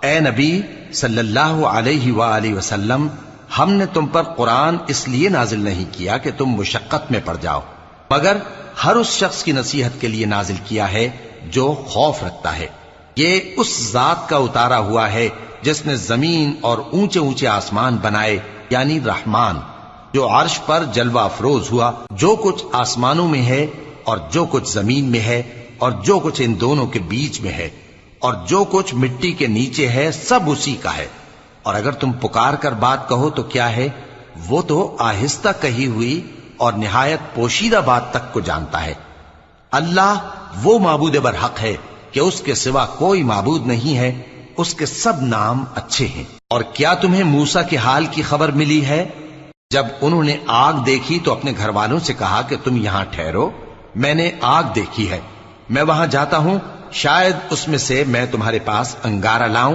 اے نبی صلی اللہ علیہ وآلہ وسلم، ہم نے تم پر قرآن اس لیے نازل نہیں کیا کہ تم مشقت میں پڑ جاؤ، مگر ہر اس شخص کی نصیحت کے لیے نازل کیا ہے جو خوف رکھتا ہے۔ یہ اس ذات کا اتارا ہوا ہے جس نے زمین اور اونچے اونچے آسمان بنائے، یعنی رحمان، جو عرش پر جلوہ افروز ہوا۔ جو کچھ آسمانوں میں ہے اور جو کچھ زمین میں ہے اور جو کچھ ان دونوں کے بیچ میں ہے اور جو کچھ مٹی کے نیچے ہے، سب اسی کا ہے۔ اور اگر تم پکار کر بات کہو تو کیا ہے، وہ تو آہستہ کہی ہوئی اور نہایت پوشیدہ بات تک کو جانتا ہے۔ اللہ وہ معبود برحق ہے کہ اس کے سوا کوئی معبود نہیں ہے، اس کے سب نام اچھے ہیں۔ اور کیا تمہیں موسیٰ کے حال کی خبر ملی ہے؟ جب انہوں نے آگ دیکھی تو اپنے گھر والوں سے کہا کہ تم یہاں ٹھہرو، میں نے آگ دیکھی ہے، میں وہاں جاتا ہوں، شاید اس میں سے میں تمہارے پاس انگارہ لاؤں۔